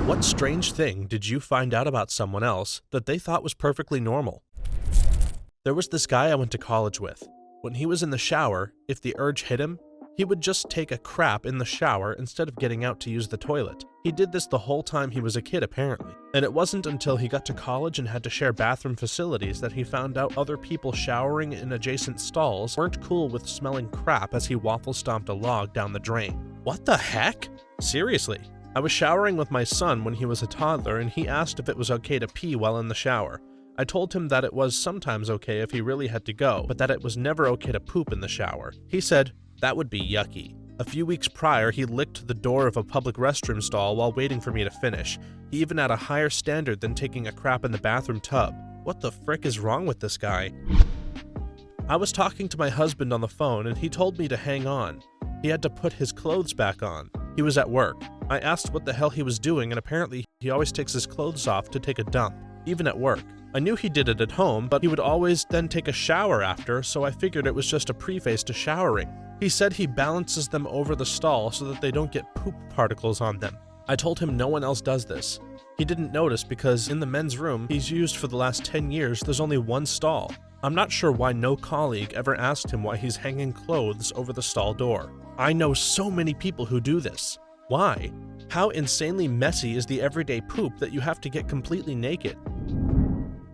What strange thing did you find out about someone else that they thought was perfectly normal? There was this guy I went to college with. When he was in the shower, if the urge hit him, he would just take a crap in the shower instead of getting out to use the toilet. He did this the whole time he was a kid, apparently. And it wasn't until he got to college and had to share bathroom facilities that he found out other people showering in adjacent stalls weren't cool with smelling crap as he waffle stomped a log down the drain. What the heck? Seriously. I was showering with my son when he was a toddler, and he asked if it was okay to pee while in the shower. I told him that it was sometimes okay if he really had to go, but that it was never okay to poop in the shower. He said, "That would be yucky." A few weeks prior, he licked the door of a public restroom stall while waiting for me to finish. He even had a higher standard than taking a crap in the bathroom tub. What the frick is wrong with this guy? I was talking to my husband on the phone, and he told me to hang on. He had to put his clothes back on. He was at work. I asked what the hell he was doing, and apparently he always takes his clothes off to take a dump, even at work. I knew he did it at home, but he would always then take a shower after, so I figured it was just a preface to showering. He said he balances them over the stall so that they don't get poop particles on them. I told him no one else does this. He didn't notice because in the men's room he's used for the last 10 years, there's only one stall. I'm not sure why no colleague ever asked him why he's hanging clothes over the stall door. I know so many people who do this. Why? How insanely messy is the everyday poop that you have to get completely naked?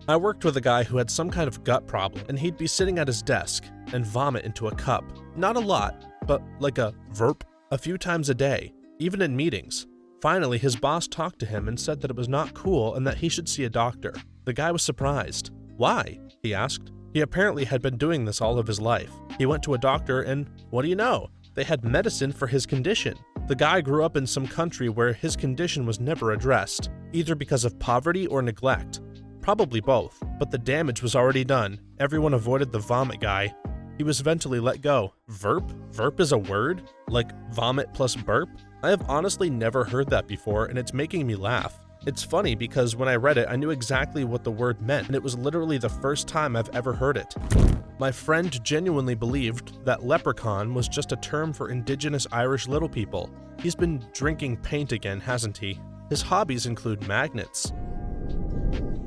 I worked with a guy who had some kind of gut problem, and he'd be sitting at his desk and vomit into a cup. Not a lot, but like a verp, a few times a day, even in meetings. Finally, his boss talked to him and said that it was not cool and that he should see a doctor. The guy was surprised. "Why?" he asked. He apparently had been doing this all of his life. He went to a doctor and, what do you know? They had medicine for his condition. The guy grew up in some country where his condition was never addressed, either because of poverty or neglect. Probably both, but the damage was already done. Everyone avoided the vomit guy. He was eventually let go. Verp? Verp is a word? Like vomit plus burp? I have honestly never heard that before, and it's making me laugh. It's funny because when I read it, I knew exactly what the word meant, and it was literally the first time I've ever heard it. My friend genuinely believed that leprechaun was just a term for indigenous Irish little people. He's been drinking paint again, hasn't he? His hobbies include magnets.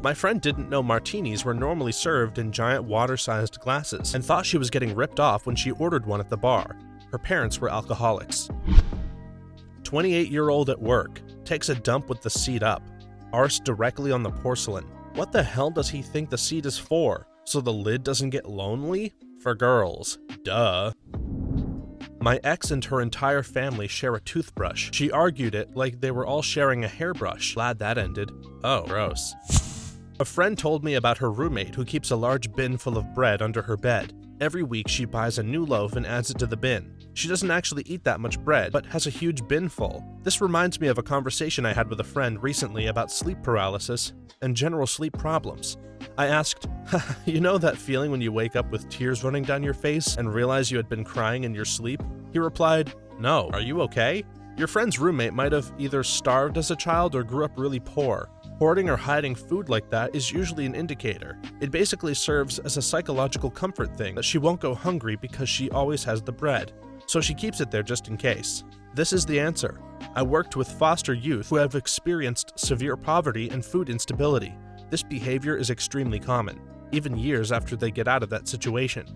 My friend didn't know martinis were normally served in giant water-sized glasses and thought she was getting ripped off when she ordered one at the bar. Her parents were alcoholics. 28-year-old at work takes a dump with the seat up, arse directly on the porcelain. What the hell does he think the seat is for? So the lid doesn't get lonely? For girls. Duh. My ex and her entire family share a toothbrush. She argued it like they were all sharing a hairbrush. Glad that ended. Oh, gross. A friend told me about her roommate who keeps a large bin full of bread under her bed. Every week she buys a new loaf and adds it to the bin. She doesn't actually eat that much bread, but has a huge bin full. This reminds me of a conversation I had with a friend recently about sleep paralysis and general sleep problems. I asked, "You know that feeling when you wake up with tears running down your face and realize you had been crying in your sleep?" He replied, "No, are you okay? Your friend's roommate might have either starved as a child or grew up really poor. Hoarding or hiding food like that is usually an indicator. It basically serves as a psychological comfort thing that she won't go hungry because she always has the bread. So she keeps it there just in case." This is the answer. I worked with foster youth who have experienced severe poverty and food instability. This behavior is extremely common, even years after they get out of that situation.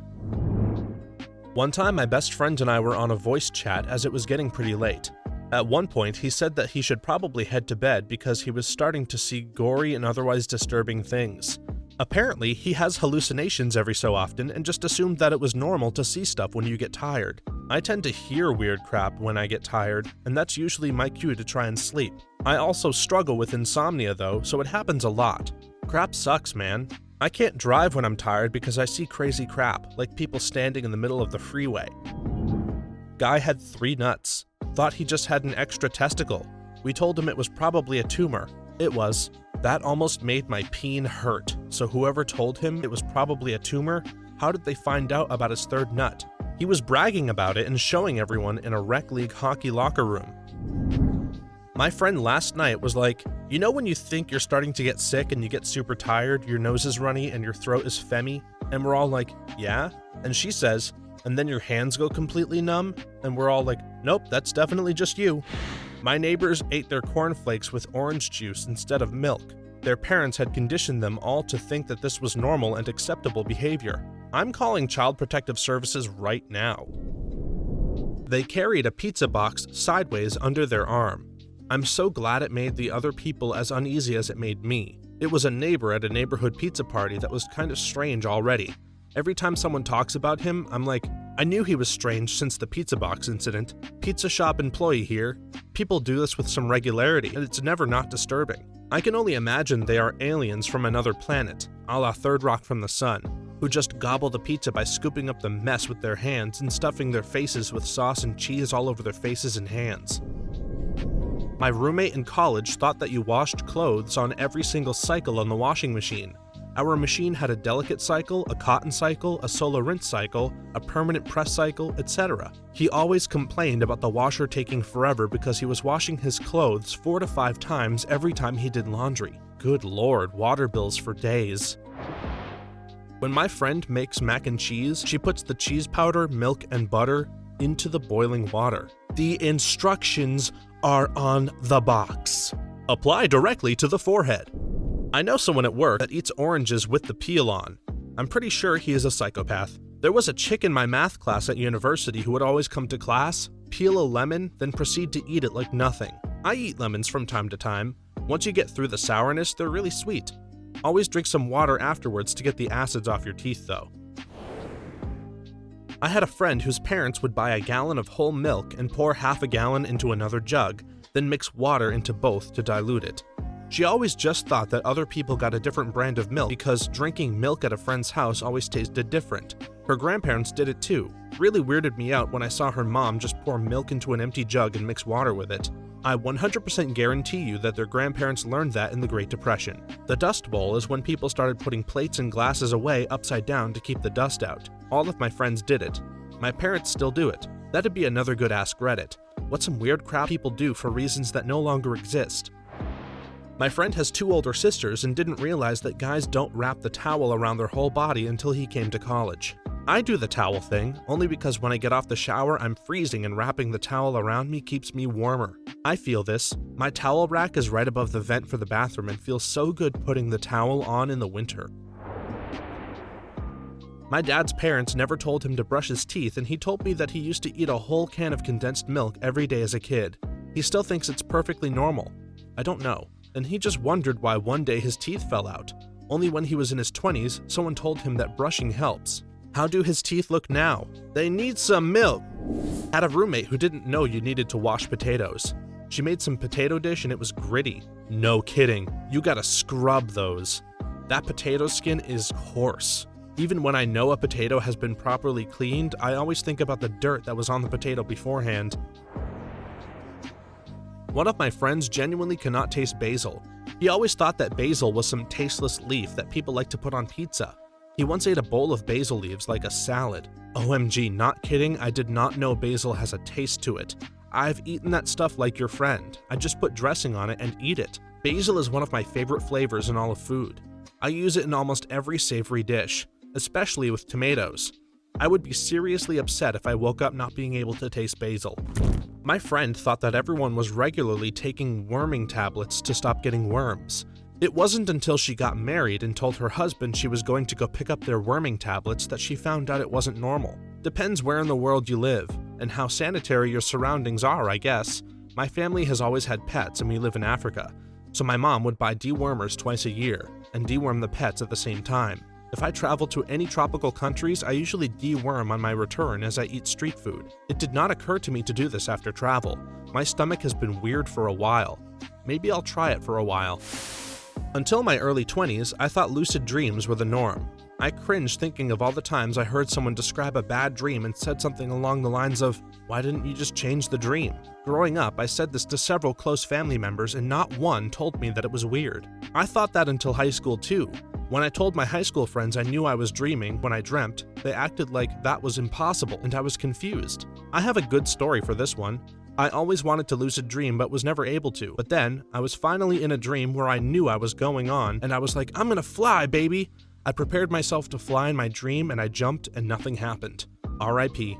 One time, my best friend and I were on a voice chat as it was getting pretty late. At one point, he said that he should probably head to bed because he was starting to see gory and otherwise disturbing things. Apparently, he has hallucinations every so often and just assumed that it was normal to see stuff when you get tired. I tend to hear weird crap when I get tired, and that's usually my cue to try and sleep. I also struggle with insomnia though, so it happens a lot. Crap sucks, man. I can't drive when I'm tired because I see crazy crap, like people standing in the middle of the freeway. Guy had 3 nuts. Thought he just had an extra testicle. We told him it was probably a tumor. It was. That almost made my peen hurt, so whoever told him it was probably a tumor, how did they find out about his 3rd nut? He was bragging about it and showing everyone in a rec league hockey locker room. My friend last night was like, "You know when you think you're starting to get sick and you get super tired, your nose is runny and your throat is phlegmy?" And we're all like, "Yeah?" And she says, "And then your hands go completely numb?" And we're all like, "Nope, that's definitely just you." My neighbors ate their cornflakes with orange juice instead of milk. Their parents had conditioned them all to think that this was normal and acceptable behavior. I'm calling Child Protective Services right now. They carried a pizza box sideways under their arm. I'm so glad it made the other people as uneasy as it made me. It was a neighbor at a neighborhood pizza party that was kind of strange already. Every time someone talks about him, I'm like, I knew he was strange since the pizza box incident. Pizza shop employee here. People do this with some regularity, and it's never not disturbing. I can only imagine they are aliens from another planet, a la Third Rock from the Sun, who just gobble the pizza by scooping up the mess with their hands and stuffing their faces with sauce and cheese all over their faces and hands. My roommate in college thought that you washed clothes on every single cycle on the washing machine. Our machine had a delicate cycle, a cotton cycle, a solo rinse cycle, a permanent press cycle, etc. He always complained about the washer taking forever because he was washing his clothes 4 to 5 times every time he did laundry. Good lord, water bills for days. When my friend makes mac and cheese, she puts the cheese powder, milk, and butter into the boiling water. The instructions are on the box. Apply directly to the forehead. I know someone at work that eats oranges with the peel on. I'm pretty sure he is a psychopath. There was a chick in my math class at university who would always come to class, peel a lemon, then proceed to eat it like nothing. I eat lemons from time to time. Once you get through the sourness, they're really sweet. Always drink some water afterwards to get the acids off your teeth though. I had a friend whose parents would buy a gallon of whole milk and pour half a gallon into another jug, then mix water into both to dilute it. She always just thought that other people got a different brand of milk because drinking milk at a friend's house always tasted different. Her grandparents did it too. Really weirded me out when I saw her mom just pour milk into an empty jug and mix water with it. I 100% guarantee you that their grandparents learned that in the Great Depression. The Dust Bowl is when people started putting plates and glasses away upside down to keep the dust out. All of my friends did it. My parents still do it. That'd be another good Ask Reddit. What's some weird crap people do for reasons that no longer exist? My friend has 2 older sisters and didn't realize that guys don't wrap the towel around their whole body until he came to college. I do the towel thing, only because when I get off the shower, I'm freezing and wrapping the towel around me keeps me warmer. I feel this. My towel rack is right above the vent for the bathroom and feels so good putting the towel on in the winter. My dad's parents never told him to brush his teeth, and he told me that he used to eat a whole can of condensed milk every day as a kid. He still thinks it's perfectly normal. I don't know. And he just wondered why one day his teeth fell out. Only when he was in his 20s, someone told him that brushing helps. How do his teeth look now? They need some milk. Had a roommate who didn't know you needed to wash potatoes. She made some potato dish and it was gritty. No kidding, you gotta scrub those. That potato skin is coarse. Even when I know a potato has been properly cleaned, I always think about the dirt that was on the potato beforehand. One of my friends genuinely cannot taste basil. He always thought that basil was some tasteless leaf that people like to put on pizza. He once ate a bowl of basil leaves like a salad. OMG, not kidding, I did not know basil has a taste to it. I've eaten that stuff like your friend. I just put dressing on it and eat it. Basil is one of my favorite flavors in all of food. I use it in almost every savory dish, especially with tomatoes. I would be seriously upset if I woke up not being able to taste basil. My friend thought that everyone was regularly taking worming tablets to stop getting worms. It wasn't until she got married and told her husband she was going to go pick up their worming tablets that she found out it wasn't normal. Depends where in the world you live, and how sanitary your surroundings are, I guess. My family has always had pets and we live in Africa, so my mom would buy dewormers twice a year, and deworm the pets at the same time. If I travel to any tropical countries, I usually deworm on my return as I eat street food. It did not occur to me to do this after travel. My stomach has been weird for a while. Maybe I'll try it for a while. Until my early 20s, I thought lucid dreams were the norm. I cringed thinking of all the times I heard someone describe a bad dream and said something along the lines of, "Why didn't you just change the dream?" Growing up, I said this to several close family members and not one told me that it was weird. I thought that until high school too. When I told my high school friends I knew I was dreaming when I dreamt, they acted like that was impossible and I was confused. I have a good story for this one. I always wanted to lucid dream but was never able to. But then, I was finally in a dream where I knew I was going on and I was like, I'm gonna fly, baby! I prepared myself to fly in my dream and I jumped and nothing happened. RIP.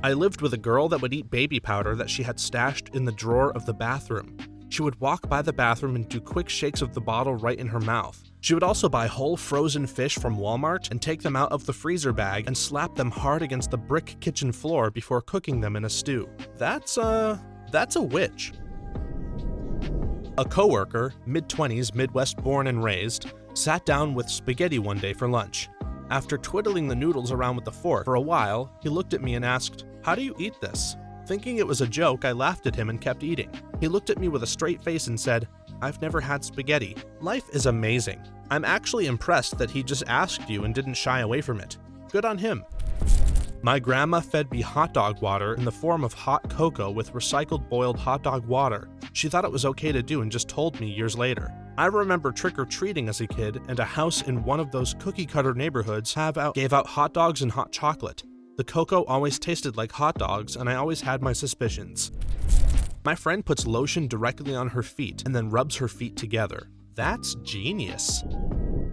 I lived with a girl that would eat baby powder that she had stashed in the drawer of the bathroom. She would walk by the bathroom and do quick shakes of the bottle right in her mouth. She would also buy whole frozen fish from Walmart and take them out of the freezer bag and slap them hard against the brick kitchen floor before cooking them in a stew. That's a witch. A coworker, mid-20s, Midwest born and raised, sat down with spaghetti one day for lunch. After twiddling the noodles around with the fork for a while, he looked at me and asked, "How do you eat this?" Thinking it was a joke, I laughed at him and kept eating. He looked at me with a straight face and said, "I've never had spaghetti." Life is amazing. I'm actually impressed that he just asked you and didn't shy away from it. Good on him. My grandma fed me hot dog water in the form of hot cocoa with recycled boiled hot dog water. She thought it was okay to do and just told me years later. I remember trick-or-treating as a kid, and a house in one of those cookie-cutter neighborhoods gave out hot dogs and hot chocolate. The cocoa always tasted like hot dogs, and I always had my suspicions. My friend puts lotion directly on her feet and then rubs her feet together. That's genius.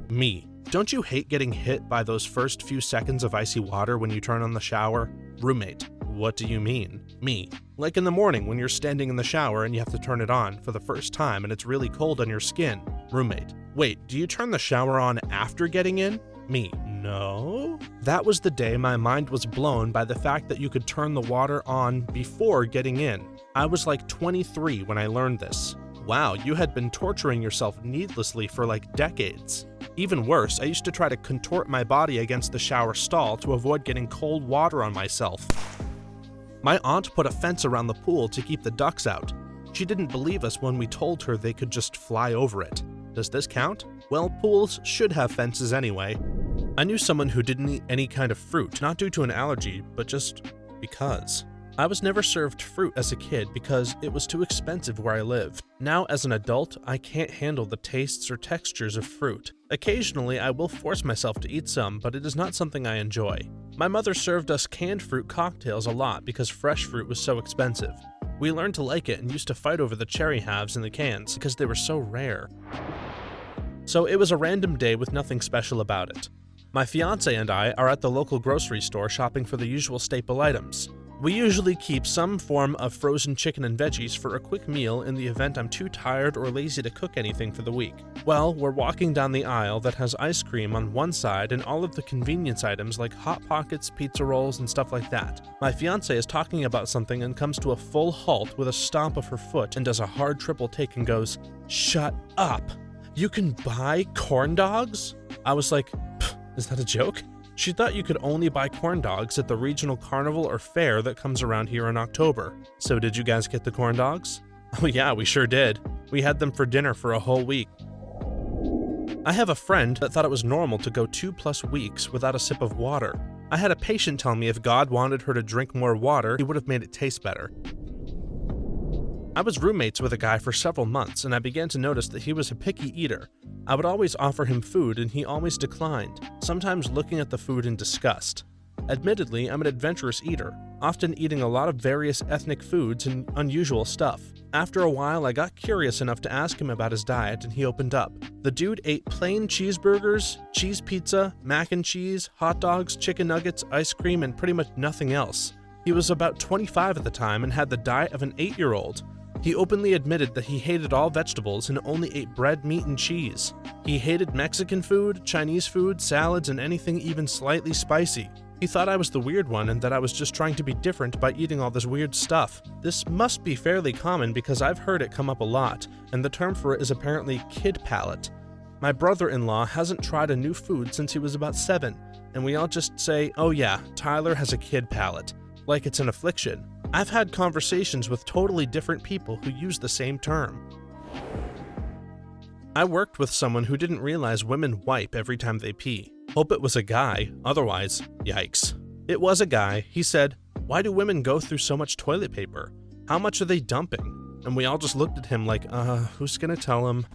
Me. Don't you hate getting hit by those first few seconds of icy water when you turn on the shower? Roommate. What do you mean? Me. Like in the morning when you're standing in the shower and you have to turn it on for the first time and it's really cold on your skin. Roommate. Wait, do you turn the shower on after getting in? Me. No. That was the day my mind was blown by the fact that you could turn the water on before getting in. I was like 23 when I learned this. Wow, you had been torturing yourself needlessly for like decades. Even worse, I used to try to contort my body against the shower stall to avoid getting cold water on myself. My aunt put a fence around the pool to keep the ducks out. She didn't believe us when we told her they could just fly over it. Does this count? Well, pools should have fences anyway. I knew someone who didn't eat any kind of fruit, not due to an allergy, but just because. I was never served fruit as a kid because it was too expensive where I lived. Now, as an adult, I can't handle the tastes or textures of fruit. Occasionally, I will force myself to eat some, but it is not something I enjoy. My mother served us canned fruit cocktails a lot because fresh fruit was so expensive. We learned to like it and used to fight over the cherry halves in the cans because they were so rare. So it was a random day with nothing special about it. My fiance and I are at the local grocery store shopping for the usual staple items. We usually keep some form of frozen chicken and veggies for a quick meal in the event I'm too tired or lazy to cook anything for the week. Well, we're walking down the aisle that has ice cream on one side and all of the convenience items like Hot Pockets, pizza rolls, and stuff like that. My fiance is talking about something and comes to a full halt with a stomp of her foot and does a hard triple take and goes, "Shut up! You can buy corn dogs?" I was like, is that a joke? She thought you could only buy corn dogs at the regional carnival or fair that comes around here in October. So did you guys get the corn dogs? Oh yeah, we sure did. We had them for dinner for a whole week. I have a friend that thought it was normal to go 2+ weeks without a sip of water. I had a patient tell me if God wanted her to drink more water, he would have made it taste better. I was roommates with a guy for several months, and I began to notice that he was a picky eater. I would always offer him food, and he always declined, sometimes looking at the food in disgust. Admittedly, I'm an adventurous eater, often eating a lot of various ethnic foods and unusual stuff. After a while, I got curious enough to ask him about his diet, and he opened up. The dude ate plain cheeseburgers, cheese pizza, mac and cheese, hot dogs, chicken nuggets, ice cream, and pretty much nothing else. He was about 25 at the time and had the diet of an 8-year-old. He openly admitted that he hated all vegetables and only ate bread, meat, and cheese. He hated Mexican food, Chinese food, salads, and anything even slightly spicy. He thought I was the weird one and that I was just trying to be different by eating all this weird stuff. This must be fairly common because I've heard it come up a lot, and the term for it is apparently kid palate. My brother-in-law hasn't tried a new food since he was about 7, and we all just say, "Oh yeah, Tyler has a kid palate," like it's an affliction. I've had conversations with totally different people who use the same term. I worked with someone who didn't realize women wipe every time they pee. Hope it was a guy, otherwise, yikes. It was a guy. He said, "Why do women go through so much toilet paper? How much are they dumping?" And we all just looked at him like, who's gonna tell him?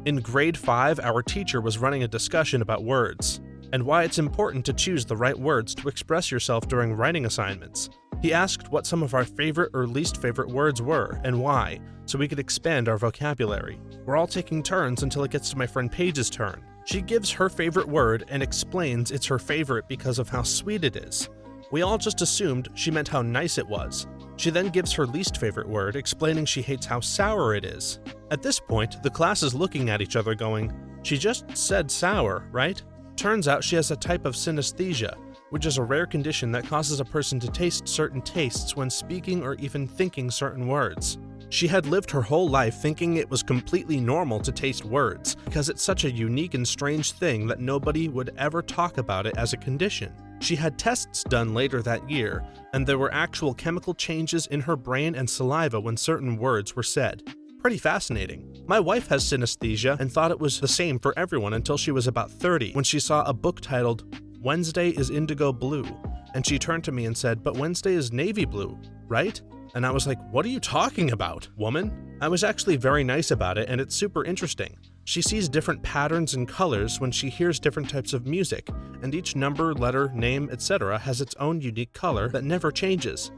In grade 5, our teacher was running a discussion about words, and why it's important to choose the right words to express yourself during writing assignments. He asked what some of our favorite or least favorite words were, and why, so we could expand our vocabulary. We're all taking turns until it gets to my friend Paige's turn. She gives her favorite word and explains it's her favorite because of how sweet it is. We all just assumed she meant how nice it was. She then gives her least favorite word, explaining she hates how sour it is. At this point, the class is looking at each other going, "She just said sour, right?" Turns out she has a type of synesthesia, which is a rare condition that causes a person to taste certain tastes when speaking or even thinking certain words. She had lived her whole life thinking it was completely normal to taste words, because it's such a unique and strange thing that nobody would ever talk about it as a condition. She had tests done later that year, and there were actual chemical changes in her brain and saliva when certain words were said. Pretty fascinating. My wife has synesthesia and thought it was the same for everyone until she was about 30 when she saw a book titled "Wednesday is Indigo Blue," and she turned to me and said, "But Wednesday is navy blue, right?" And I was like, "What are you talking about, woman?" I was actually very nice about it, and it's super interesting. She sees different patterns and colors when she hears different types of music, and each number, letter, name, etc. has its own unique color that never changes.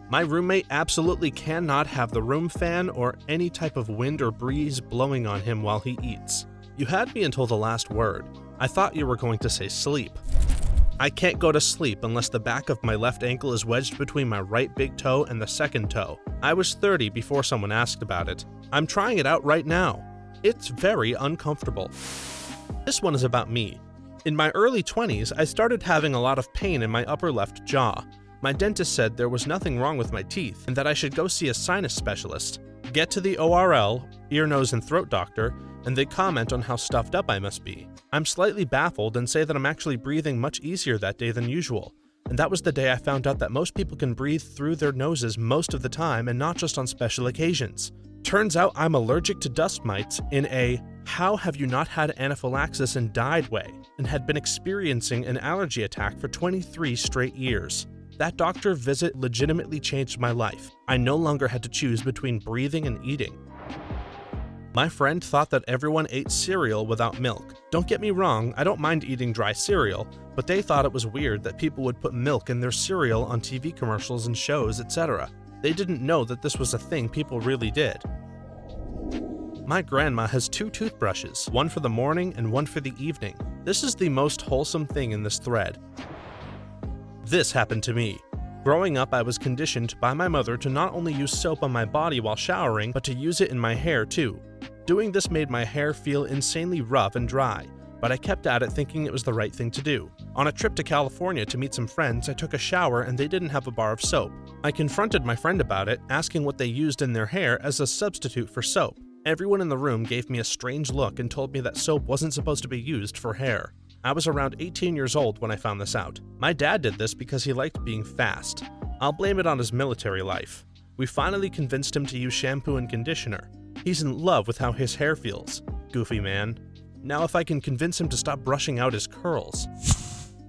My roommate absolutely cannot have the room fan or any type of wind or breeze blowing on him while he eats. You had me until the last word. I thought you were going to say sleep. I can't go to sleep unless the back of my left ankle is wedged between my right big toe and the second toe. I was 30 before someone asked about it. I'm trying it out right now. It's very uncomfortable. This one is about me. In my early 20s, I started having a lot of pain in my upper left jaw. My dentist said there was nothing wrong with my teeth and that I should go see a sinus specialist. Get to the ORL, ear, nose, and throat doctor, and they comment on how stuffed up I must be. I'm slightly baffled and say that I'm actually breathing much easier that day than usual. And that was the day I found out that most people can breathe through their noses most of the time and not just on special occasions. Turns out I'm allergic to dust mites in a "how have you not had anaphylaxis and died" way, and had been experiencing an allergy attack for 23 straight years. That doctor visit legitimately changed my life. I no longer had to choose between breathing and eating. My friend thought that everyone ate cereal without milk. Don't get me wrong, I don't mind eating dry cereal, but they thought it was weird that people would put milk in their cereal on TV commercials and shows, etc. They didn't know that this was a thing people really did. My grandma has 2 toothbrushes, one for the morning and one for the evening. This is the most wholesome thing in this thread. This happened to me. Growing up, I was conditioned by my mother to not only use soap on my body while showering, but to use it in my hair too. Doing this made my hair feel insanely rough and dry, but I kept at it thinking it was the right thing to do. On a trip to California to meet some friends, I took a shower and they didn't have a bar of soap. I confronted my friend about it, asking what they used in their hair as a substitute for soap. Everyone in the room gave me a strange look and told me that soap wasn't supposed to be used for hair. I was around 18 years old when I found this out. My dad did this because he liked being fast. I'll blame it on his military life. We finally convinced him to use shampoo and conditioner. He's in love with how his hair feels. Goofy man. Now if I can convince him to stop brushing out his curls.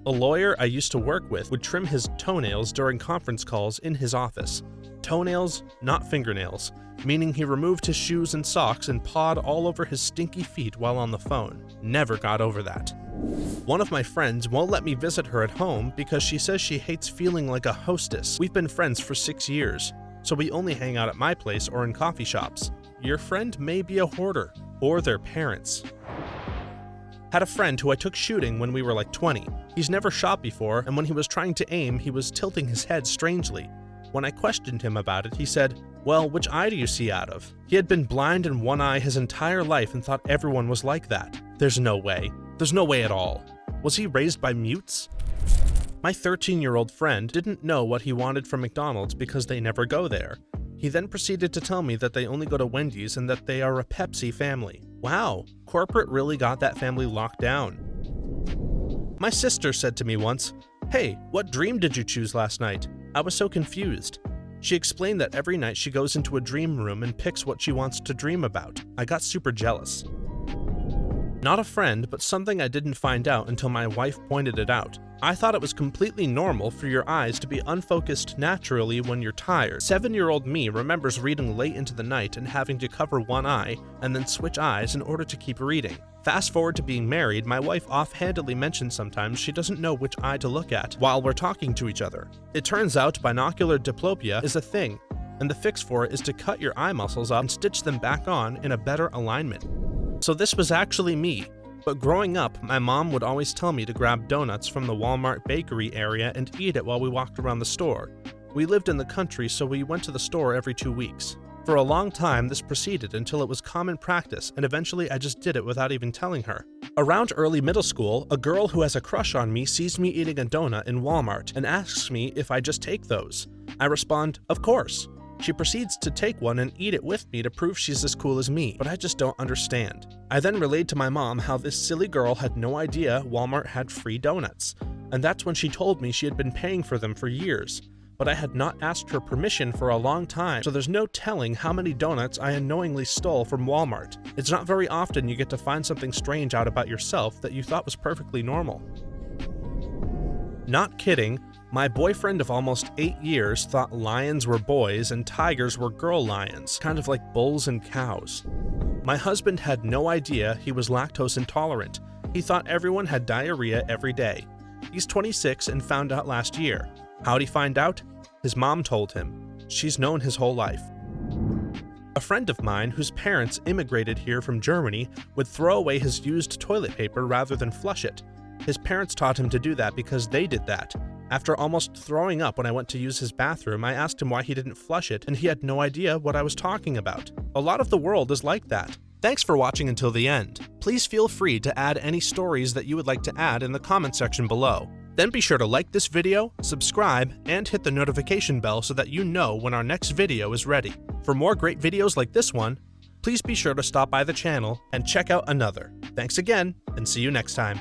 A lawyer I used to work with would trim his toenails during conference calls in his office. Toenails, not fingernails, meaning he removed his shoes and socks and pawed all over his stinky feet while on the phone. Never got over that. One of my friends won't let me visit her at home because she says she hates feeling like a hostess. We've been friends for 6 years, so we only hang out at my place or in coffee shops. Your friend may be a hoarder, or their parents. Had a friend who I took shooting when we were like 20. He's never shot before, and when he was trying to aim, he was tilting his head strangely. When I questioned him about it, he said, "Well, which eye do you see out of?" He had been blind in one eye his entire life and thought everyone was like that. There's no way. There's no way at all. Was he raised by mutes? My 13-year-old friend didn't know what he wanted from McDonald's because they never go there. He then proceeded to tell me that they only go to Wendy's and that they are a Pepsi family. Wow, corporate really got that family locked down. My sister said to me once, "Hey, what dream did you choose last night?" I was so confused. She explained that every night she goes into a dream room and picks what she wants to dream about. I got super jealous. Not a friend, but something I didn't find out until my wife pointed it out. I thought it was completely normal for your eyes to be unfocused naturally when you're tired. 7-year-old me remembers reading late into the night and having to cover one eye and then switch eyes in order to keep reading. Fast forward to being married, my wife offhandedly mentions sometimes she doesn't know which eye to look at while we're talking to each other. It turns out binocular diplopia is a thing, and the fix for it is to cut your eye muscles up and stitch them back on in a better alignment. So this was actually me. But growing up, my mom would always tell me to grab donuts from the Walmart bakery area and eat it while we walked around the store. We lived in the country, so we went to the store every 2 weeks. For a long time, this proceeded until it was common practice, and eventually I just did it without even telling her. Around early middle school, a girl who has a crush on me sees me eating a donut in Walmart and asks me if I just take those. I respond, "Of course." She proceeds to take one and eat it with me to prove she's as cool as me, but I just don't understand. I then relayed to my mom how this silly girl had no idea Walmart had free donuts, and that's when she told me she had been paying for them for years. But I had not asked her permission for a long time, so there's no telling how many donuts I unknowingly stole from Walmart. It's not very often you get to find something strange out about yourself that you thought was perfectly normal. Not kidding, my boyfriend of almost 8 years thought lions were boys and tigers were girl lions, kind of like bulls and cows. My husband had no idea he was lactose intolerant. He thought everyone had diarrhea every day. He's 26 and found out last year. How'd he find out? His mom told him. She's known his whole life. A friend of mine whose parents immigrated here from Germany would throw away his used toilet paper rather than flush it. His parents taught him to do that because they did that. After almost throwing up when I went to use his bathroom, I asked him why he didn't flush it, and he had no idea what I was talking about. A lot of the world is like that. Thanks for watching until the end. Please feel free to add any stories that you would like to add in the comment section below. Then be sure to like this video, subscribe, and hit the notification bell so that you know when our next video is ready. For more great videos like this one, please be sure to stop by the channel and check out another. Thanks again, and see you next time.